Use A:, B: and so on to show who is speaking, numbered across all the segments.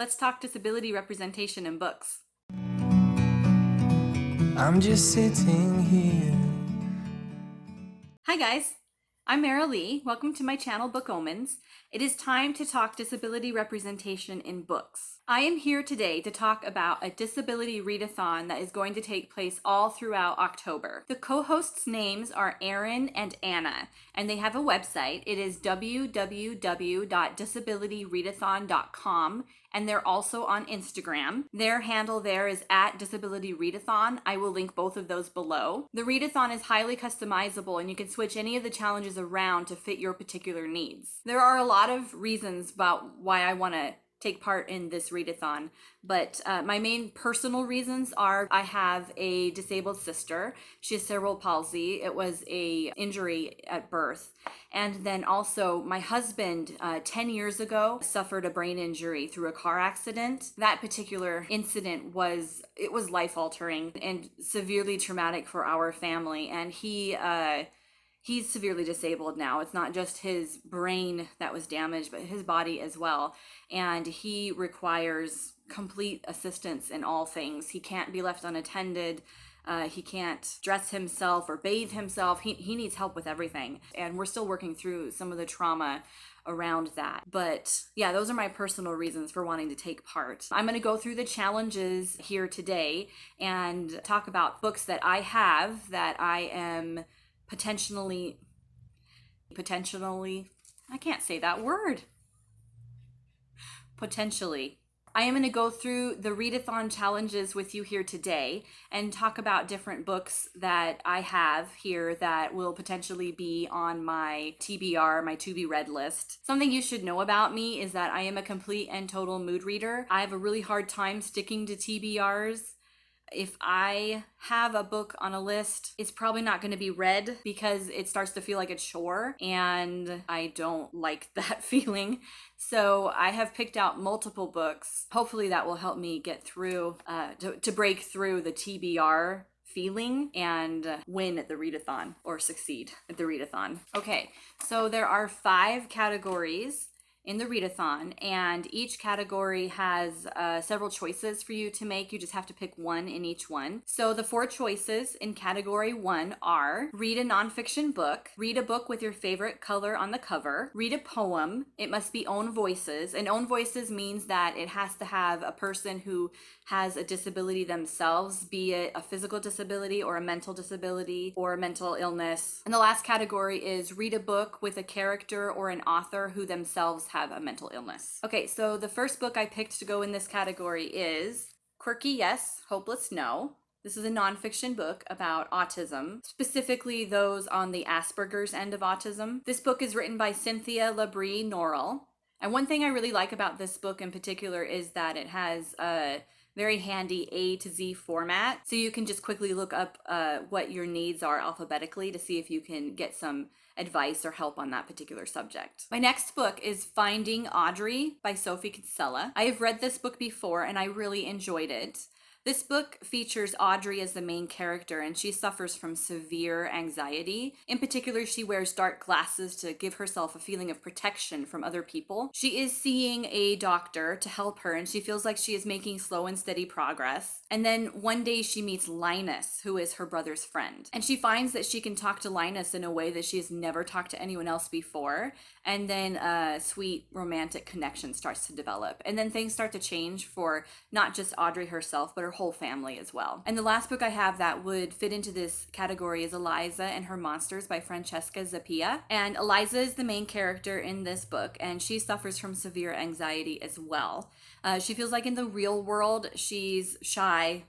A: Let's talk disability representation in books.
B: I'm just sitting here.
A: Hi guys, I'm Mara Lee. Welcome to my channel, Book Omens. It is time to talk disability representation in books. I am here today to talk about a disability readathon that is going to take place all throughout October. The co-hosts' names are Aaron and Anna, and they have a website. It is www.disabilityreadathon.com, and they're also on Instagram. Their handle there is @disabilityreadathon. I will link both of those below. The readathon is highly customizable, and you can switch any of the challenges around to fit your particular needs. There are a lot of reasons about why I want to take part in this readathon, but my main personal reasons are I have a disabled sister. She has cerebral palsy. It was a injury at birth. And then also my husband 10 years ago suffered a brain injury through a car accident. That particular incident was life altering and severely traumatic for our family, and he's severely disabled now. It's not just his brain that was damaged, but his body as well. And he requires complete assistance in all things. He can't be left unattended. He can't dress himself or bathe himself. He needs help with everything. And we're still working through some of the trauma around that. But yeah, those are my personal reasons for wanting to take part. I'm going to go through the challenges here today and talk about books that I have that I am potentially, I can't say that word. Potentially. I am going to go through the readathon challenges with you here today and talk about different books that I have here that will potentially be on my TBR, my to be read list. Something you should know about me is that I am a complete and total mood reader. I have a really hard time sticking to TBRs. If I have a book on a list, it's probably not going to be read because it starts to feel like a chore, and I don't like that feeling. So I have picked out multiple books. Hopefully that will help me get through, to break through the TBR feeling and win at the readathon, or succeed at the readathon. Okay, so there are 5 categories in the readathon, and each category has several choices for you to make. You just have to pick one in each one. So the 4 choices in category 1 are: read a nonfiction book, read a book with your favorite color on the cover, read a poem. It must be own voices, and own voices means that it has to have a person who has a disability themselves, be it a physical disability or a mental disability or a mental illness. And the last category is read a book with a character or an author who themselves have a mental illness. Okay, so the first book I picked to go in this category is Quirky, Yes, Hopeless, No. This is a nonfiction book about autism, specifically those on the Asperger's end of autism. This book is written by Cynthia Labrie Norrell. And one thing I really like about this book in particular is that it has a very handy A to Z format. So you can just quickly look up what your needs are alphabetically to see if you can get some advice or help on that particular subject. My next book is Finding Audrey by Sophie Kinsella. I have read this book before and I really enjoyed it. This book features Audrey as the main character, and she suffers from severe anxiety. In particular, she wears dark glasses to give herself a feeling of protection from other people. She is seeing a doctor to help her, and she feels like she is making slow and steady progress. And then one day she meets Linus, who is her brother's friend. And she finds that she can talk to Linus in a way that she has never talked to anyone else before. And then a sweet romantic connection starts to develop. And then things start to change for not just Audrey herself, but her whole family as well. And the last book I have that would fit into this category is Eliza and Her Monsters by Francesca Zappia. And Eliza is the main character in this book, and she suffers from severe anxiety as well. She feels like in the real world she's shy,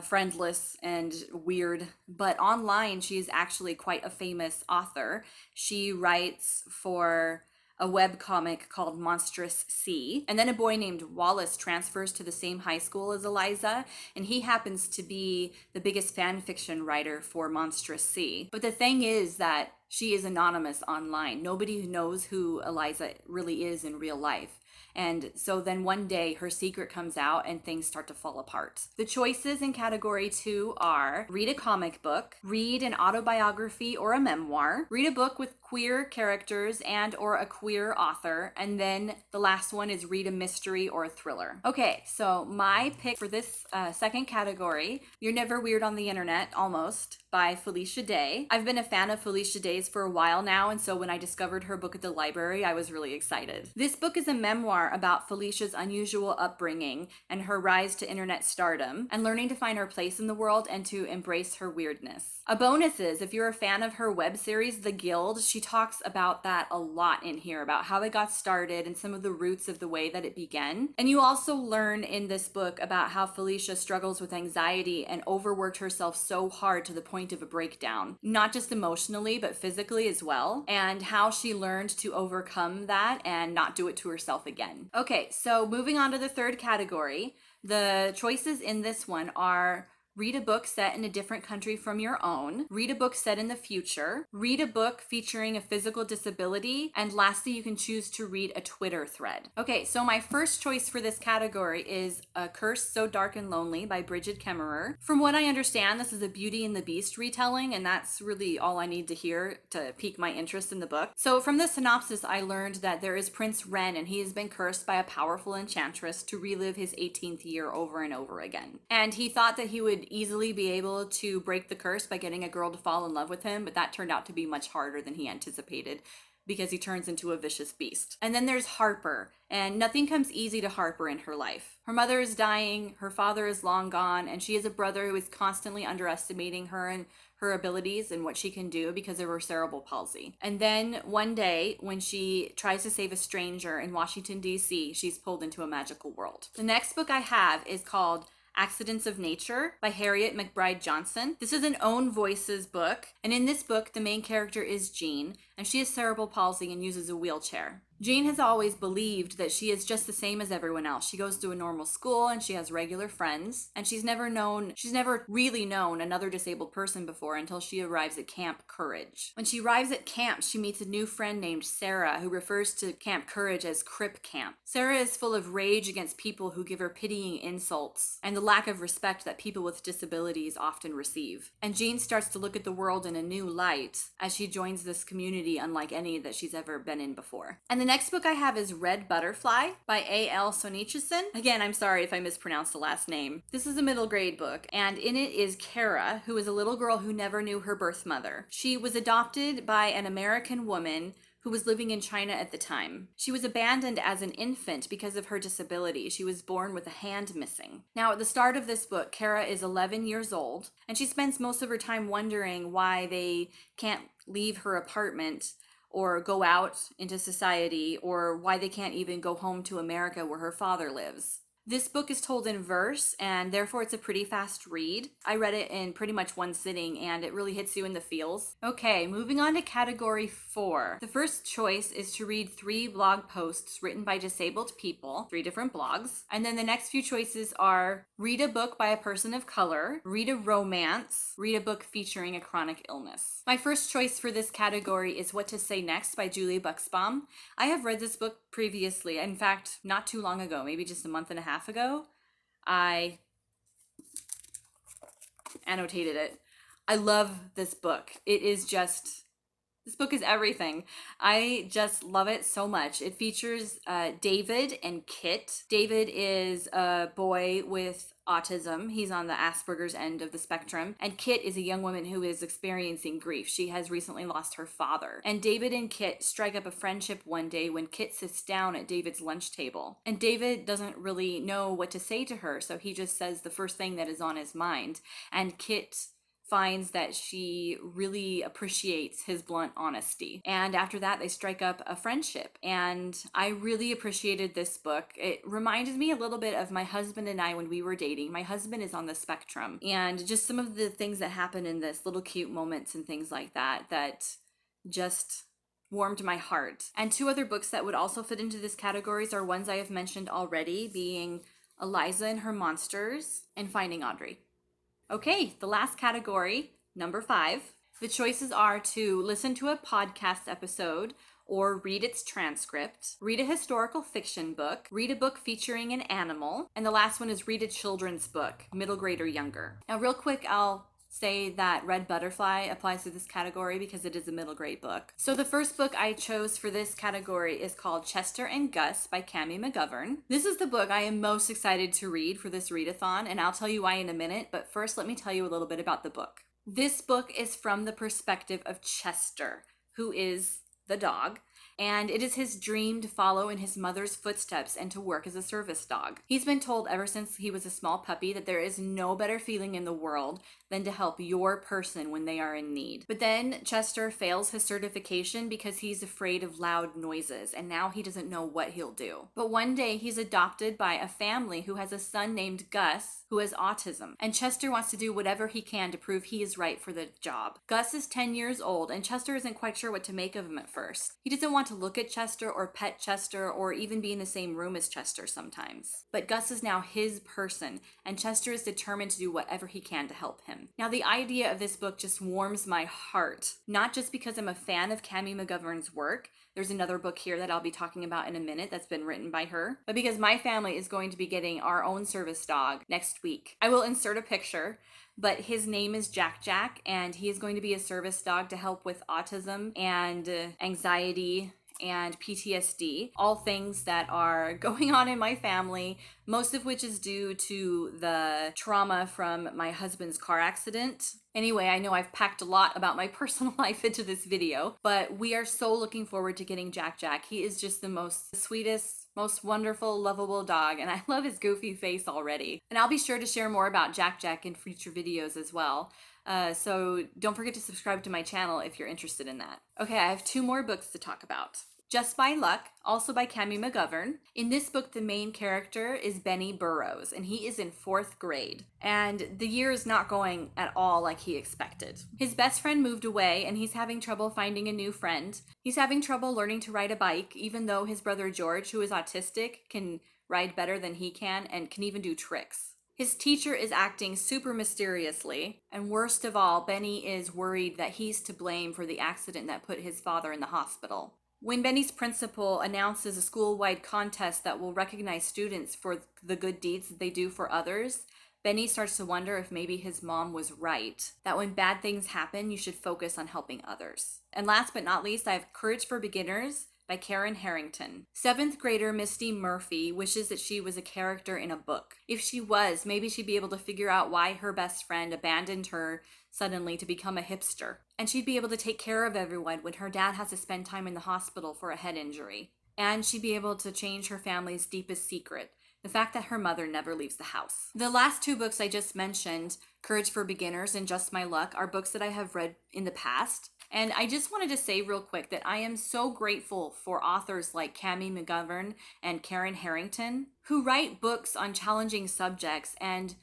A: friendless, and weird, but online she is actually quite a famous author. She writes for a webcomic called Monstrous Sea. And then a boy named Wallace transfers to the same high school as Eliza, and he happens to be the biggest fan fiction writer for Monstrous Sea. But the thing is that she is anonymous online. Nobody knows who Eliza really is in real life. And so then one day her secret comes out and things start to fall apart. The choices in category 2 are read a comic book, read an autobiography or a memoir, read a book with queer characters and or a queer author, and then the last one is read a mystery or a thriller. Okay, so my pick for this second category, You're Never Weird on the Internet, almost, by Felicia Day. I've been a fan of Felicia Day's for a while now, and so when I discovered her book at the library, I was really excited. This book is a memoir about Felicia's unusual upbringing and her rise to internet stardom, and learning to find her place in the world and to embrace her weirdness. A bonus is, if you're a fan of her web series, The Guild, she talks about that a lot in here, about how it got started and some of the roots of the way that it began. And you also learn in this book about how Felicia struggles with anxiety and overworked herself so hard to the point of a breakdown, not just emotionally, but physically as well, and how she learned to overcome that and not do it to herself again. Okay, so moving on to the third category, the choices in this one are read a book set in a different country from your own, read a book set in the future, read a book featuring a physical disability, and lastly, you can choose to read a Twitter thread. Okay, so my first choice for this category is A Curse So Dark and Lonely by Bridget Kemmerer. From what I understand, this is a Beauty and the Beast retelling, and that's really all I need to hear to pique my interest in the book. So from the synopsis, I learned that there is Prince Ren, and he has been cursed by a powerful enchantress to relive his 18th year over and over again. And he thought that he would easily be able to break the curse by getting a girl to fall in love with him, but that turned out to be much harder than he anticipated because he turns into a vicious beast. And then there's Harper, and nothing comes easy to Harper in her life. Her mother is dying, her father is long gone, and she has a brother who is constantly underestimating her and her abilities and what she can do because of her cerebral palsy. And then one day, when she tries to save a stranger in Washington, D.C., she's pulled into a magical world. The next book I have is called Accidents of Nature by Harriet McBride Johnson. This is an Own Voices book, and in this book, the main character is Jean, and she has cerebral palsy and uses a wheelchair. Jean has always believed that she is just the same as everyone else. She goes to a normal school and she has regular friends, and she's never really known another disabled person before until she arrives at Camp Courage. When she arrives at camp, she meets a new friend named Sarah, who refers to Camp Courage as Crip Camp. Sarah is full of rage against people who give her pitying insults and the lack of respect that people with disabilities often receive. And Jean starts to look at the world in a new light as she joins this community unlike any that she's ever been in before. And the next book I have is Red Butterfly by A.L. Sonichison. Again, I'm sorry if I mispronounced the last name. This is a middle grade book, and in it is Kara, who is a little girl who never knew her birth mother. She was adopted by an American woman who was living in China at the time. She was abandoned as an infant because of her disability. She was born with a hand missing. Now, at the start of this book, Kara is 11 years old, and she spends most of her time wondering why they can't leave her apartment or go out into society, or why they can't even go home to America where her father lives. This book is told in verse, and therefore it's a pretty fast read. I read it in pretty much one sitting, and it really hits you in the feels. Okay, moving on to category 4. The first choice is to read 3 blog posts written by disabled people, 3 different blogs. And then the next few choices are read a book by a person of color, read a romance, read a book featuring a chronic illness. My first choice for this category is What to Say Next by Julie Buxbaum. I have read this book previously, in fact, not too long ago, maybe just a month and a half ago. I annotated it. I love this book. This book is everything. I just love it so much. It features David and Kit. David is a boy with autism. He's on the Asperger's end of the spectrum. And Kit is a young woman who is experiencing grief. She has recently lost her father. And David and Kit strike up a friendship one day when Kit sits down at David's lunch table. And David doesn't really know what to say to her, so he just says the first thing that is on his mind. And Kit finds that she really appreciates his blunt honesty. And after that, they strike up a friendship. And I really appreciated this book. It reminded me a little bit of my husband and I when we were dating. My husband is on the spectrum. And just some of the things that happen in this, little cute moments and things like that, that just warmed my heart. And 2 other books that would also fit into this categories are ones I have mentioned already, being Eliza and Her Monsters and Finding Audrey. Okay, the last category, number 5. The choices are to listen to a podcast episode or read its transcript, read a historical fiction book, read a book featuring an animal, and the last one is read a children's book, middle grade or younger. Now, real quick, I'll say that Red Butterfly applies to this category because it is a middle grade book. So the first book I chose for this category is called Chester and Gus by Cami McGovern. This is the book I am most excited to read for this readathon, and I'll tell you why in a minute, but first let me tell you a little bit about the book. This book is from the perspective of Chester, who is the dog, and it is his dream to follow in his mother's footsteps and to work as a service dog. He's been told ever since he was a small puppy that there is no better feeling in the world than to help your person when they are in need. But then Chester fails his certification because he's afraid of loud noises, and now he doesn't know what he'll do. But one day he's adopted by a family who has a son named Gus who has autism, and Chester wants to do whatever he can to prove he is right for the job. Gus is 10 years old, and Chester isn't quite sure what to make of him at first. He doesn't want to look at Chester or pet Chester or even be in the same room as Chester sometimes. But Gus is now his person, and Chester is determined to do whatever he can to help him. Now, the idea of this book just warms my heart, not just because I'm a fan of Cami McGovern's work. There's another book here that I'll be talking about in a minute that's been written by her, but because my family is going to be getting our own service dog next week. I will insert a picture, but his name is Jack Jack, and he is going to be a service dog to help with autism and anxiety and PTSD, all things that are going on in my family, most of which is due to the trauma from my husband's car accident. Anyway, I know I've packed a lot about my personal life into this video, but we are so looking forward to getting Jack Jack. He is just the most sweetest, most wonderful, lovable dog, and I love his goofy face already. And I'll be sure to share more about Jack Jack in future videos as well. So don't forget to subscribe to my channel if you're interested in that. Okay, I have 2 more books to talk about. Just by Luck, also by Cami McGovern. In this book, the main character is Benny Burrows, and he is in 4th grade. And the year is not going at all like he expected. His best friend moved away, and he's having trouble finding a new friend. He's having trouble learning to ride a bike, even though his brother George, who is autistic, can ride better than he can and can even do tricks. His teacher is acting super mysteriously, and worst of all, Benny is worried that he's to blame for the accident that put his father in the hospital. When Benny's principal announces a school-wide contest that will recognize students for the good deeds that they do for others, Benny starts to wonder if maybe his mom was right, that when bad things happen, you should focus on helping others. And last but not least, I have Courage for Beginners by Karen Harrington. 7th grader Misty Murphy wishes that she was a character in a book. If she was, maybe she'd be able to figure out why her best friend abandoned her suddenly to become a hipster. And she'd be able to take care of everyone when her dad has to spend time in the hospital for a head injury. And she'd be able to change her family's deepest secret, the fact that her mother never leaves the house. The last 2 books I just mentioned, Courage for Beginners and Just My Luck, are books that I have read in the past. And I just wanted to say real quick that I am so grateful for authors like Cami McGovern and Karen Harrington, who write books on challenging subjects and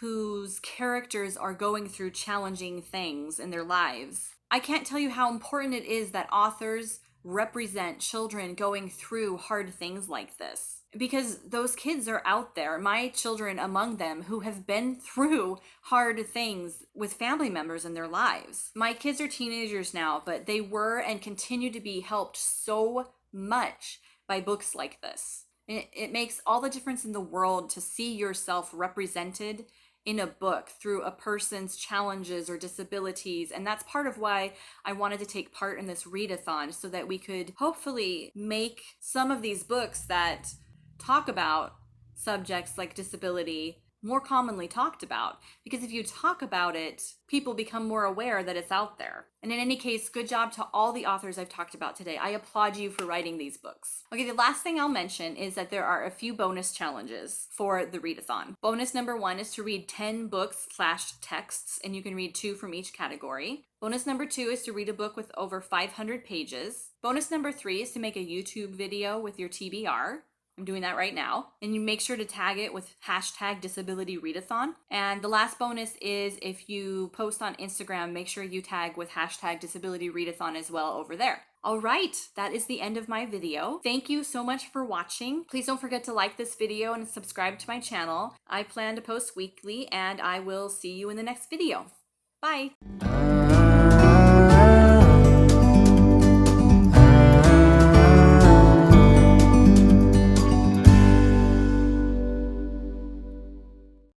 A: whose characters are going through challenging things in their lives. I can't tell you how important it is that authors represent children going through hard things like this, because those kids are out there, my children among them, who have been through hard things with family members in their lives. My kids are teenagers now, but they were and continue to be helped so much by books like this. It makes all the difference in the world to see yourself represented in a book through a person's challenges or disabilities. And that's part of why I wanted to take part in this readathon, so that we could hopefully make some of these books that talk about subjects like disability more commonly talked about. Because if you talk about it, people become more aware that it's out there. And in any case, good job to all the authors I've talked about today. I applaud you for writing these books. Okay, the last thing I'll mention is that there are a few bonus challenges for the readathon. Bonus number 1 is to read 10 books/texts, and you can read 2 from each category. Bonus number 2 is to read a book with over 500 pages. Bonus number 3 is to make a YouTube video with your TBR. I'm doing that right now. And you make sure to tag it with #DisabilityReadathon. And the last bonus is if you post on Instagram, make sure you tag with #DisabilityReadathon as well over there. All right, that is the end of my video. Thank you so much for watching. Please don't forget to like this video and subscribe to my channel. I plan to post weekly, and I will see you in the next video. Bye.